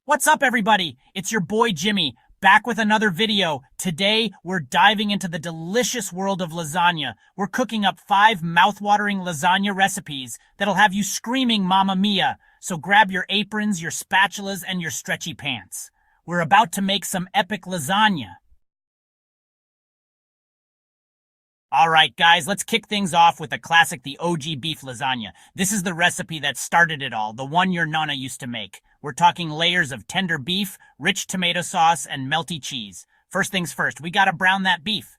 What's up, everybody? It's your boy Jimmy, back with another video. Today, we're diving into the delicious world of lasagna. We're cooking up 5 mouth-watering lasagna recipes that'll have you screaming Mamma Mia. So grab your aprons, your spatulas, and your stretchy pants. We're about to make some epic lasagna. Alright guys, let's kick things off with the classic, the OG beef lasagna. This is the recipe that started it all, the one your Nonna used to make. We're talking layers of tender beef, rich tomato sauce, and melty cheese. First things first, we gotta brown that beef.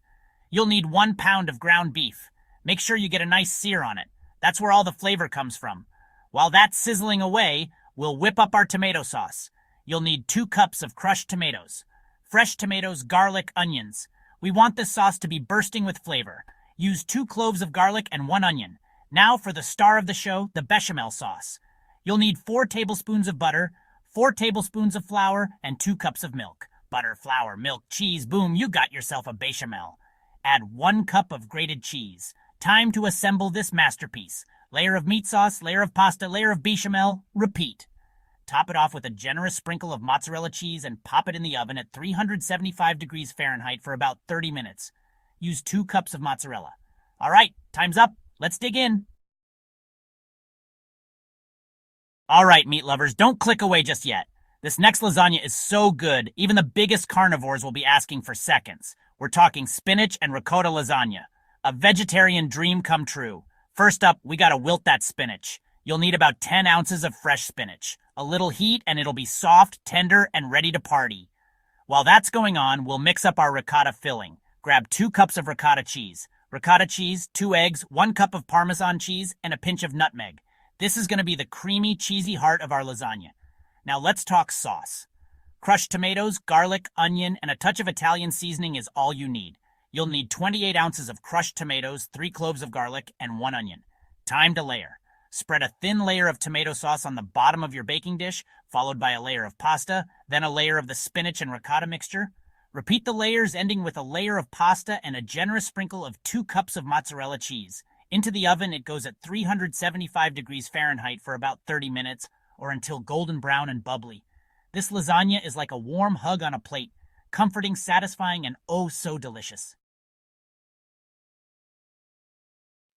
You'll need 1 pound of ground beef. Make sure you get a nice sear on it. That's where all the flavor comes from. While that's sizzling away, we'll whip up our tomato sauce. You'll need 2 cups of crushed tomatoes. Fresh tomatoes, garlic, onions. We want this sauce to be bursting with flavor. Use 2 cloves of garlic and 1 onion. Now for the star of the show, the bechamel sauce. You'll need 4 tablespoons of butter, 4 tablespoons of flour, and 2 cups of milk. Butter, flour, milk, cheese, boom, you got yourself a bechamel. Add 1 cup of grated cheese. Time to assemble this masterpiece. Layer of meat sauce, layer of pasta, layer of bechamel, repeat. Top it off with a generous sprinkle of mozzarella cheese and pop it in the oven at 375 degrees Fahrenheit for about 30 minutes. Use 2 cups of mozzarella. All right, time's up. Let's dig in. All right, meat lovers, don't click away just yet. This next lasagna is so good, even the biggest carnivores will be asking for seconds. We're talking spinach and ricotta lasagna. A vegetarian dream come true. First up, we gotta wilt that spinach. You'll need about 10 ounces of fresh spinach. A little heat and it'll be soft, tender, and ready to party. While that's going on, we'll mix up our ricotta filling. Grab 2 cups of ricotta cheese. Ricotta cheese, 2 eggs, 1 cup of Parmesan cheese, and a pinch of nutmeg. This is going to be the creamy, cheesy heart of our lasagna. Now let's talk sauce. Crushed tomatoes, garlic, onion, and a touch of Italian seasoning is all you need. You'll need 28 ounces of crushed tomatoes, 3 cloves of garlic, and 1 onion. Time to layer. Spread a thin layer of tomato sauce on the bottom of your baking dish, followed by a layer of pasta, then a layer of the spinach and ricotta mixture. Repeat the layers, ending with a layer of pasta and a generous sprinkle of 2 cups of mozzarella cheese. Into the oven, it goes at 375 degrees Fahrenheit for about 30 minutes, or until golden brown and bubbly. This lasagna is like a warm hug on a plate, comforting, satisfying, and oh so delicious.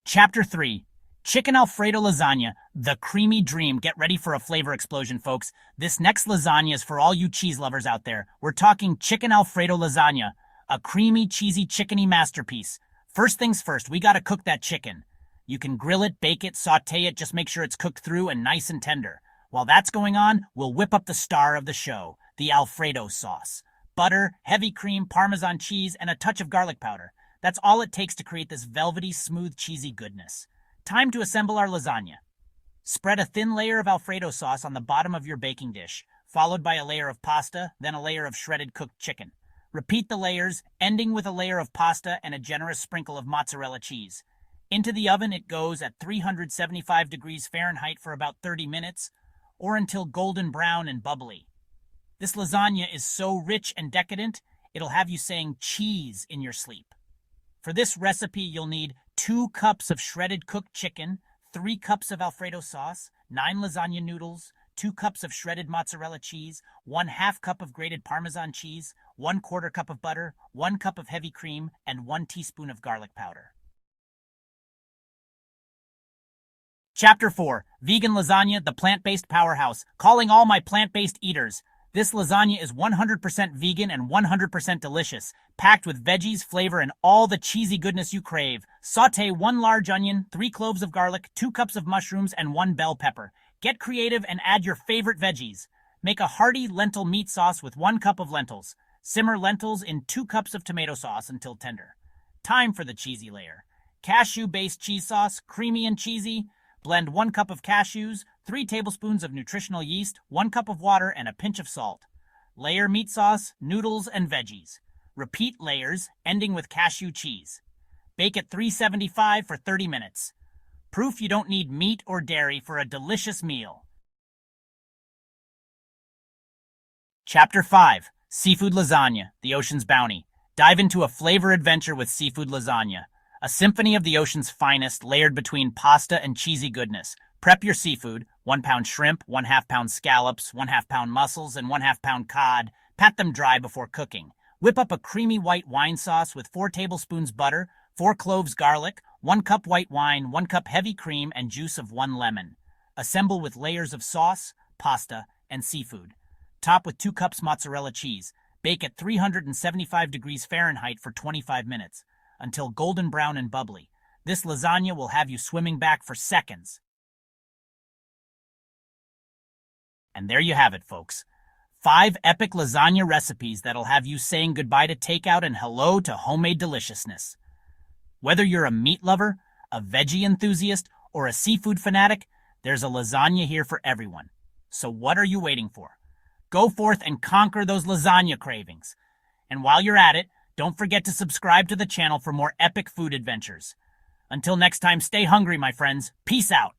Chapter 3. Chicken Alfredo lasagna, the creamy dream. Get ready for a flavor explosion, folks. This next lasagna is for all you cheese lovers out there. We're talking chicken Alfredo lasagna, a creamy, cheesy, chickeny masterpiece. First things first, we gotta cook that chicken. You can grill it, bake it, saute it, just make sure it's cooked through and nice and tender. While that's going on, we'll whip up the star of the show, the Alfredo sauce. Butter, heavy cream, Parmesan cheese, and a touch of garlic powder. That's all it takes to create this velvety, smooth, cheesy goodness. Time to assemble our lasagna. Spread a thin layer of Alfredo sauce on the bottom of your baking dish, followed by a layer of pasta, then a layer of shredded cooked chicken. Repeat the layers, ending with a layer of pasta and a generous sprinkle of mozzarella cheese. Into the oven it goes at 375 degrees Fahrenheit for about 30 minutes, or until golden brown and bubbly. This lasagna is so rich and decadent, it'll have you saying cheese in your sleep. For this recipe, you'll need 2 cups of shredded cooked chicken, 3 cups of Alfredo sauce, 9 lasagna noodles, 2 cups of shredded mozzarella cheese, 1/2 cup of grated Parmesan cheese, 1/4 cup of butter, 1 cup of heavy cream, and 1 teaspoon of garlic powder. Chapter 4. Vegan lasagna, the plant-based powerhouse. Calling all my plant-based eaters. This lasagna is 100% vegan and 100% delicious, packed with veggies, flavor, and all the cheesy goodness you crave. Sauté 1 large onion, 3 cloves of garlic, 2 cups of mushrooms, and 1 bell pepper. Get creative and add your favorite veggies. Make a hearty lentil meat sauce with 1 cup of lentils. Simmer lentils in 2 cups of tomato sauce until tender. Time for the cheesy layer. Cashew-based cheese sauce, creamy and cheesy. Blend 1 cup of cashews, 3 tablespoons of nutritional yeast, 1 cup of water, and a pinch of salt. Layer meat sauce, noodles, and veggies. Repeat layers, ending with cashew cheese. Bake at 375 for 30 minutes. Proof you don't need meat or dairy for a delicious meal. Chapter 5. Seafood lasagna, the ocean's bounty. Dive into a flavor adventure with seafood lasagna. A symphony of the ocean's finest layered between pasta and cheesy goodness. Prep your seafood, 1 pound shrimp, 1/2 pound scallops, 1/2 pound mussels, and 1/2 pound cod. Pat them dry before cooking. Whip up a creamy white wine sauce with 4 tablespoons butter, 4 cloves garlic, 1 cup white wine, 1 cup heavy cream, and juice of 1 lemon. Assemble with layers of sauce, pasta, and seafood. Top with 2 cups mozzarella cheese. Bake at 375 degrees Fahrenheit for 25 minutes, until golden brown and bubbly. This lasagna will have you swimming back for seconds. And there you have it, folks. 5 epic lasagna recipes that'll have you saying goodbye to takeout and hello to homemade deliciousness. Whether you're a meat lover, a veggie enthusiast, or a seafood fanatic, there's a lasagna here for everyone. So what are you waiting for? Go forth and conquer those lasagna cravings. And while you're at it, don't forget to subscribe to the channel for more epic food adventures. Until next time, stay hungry, my friends. Peace out.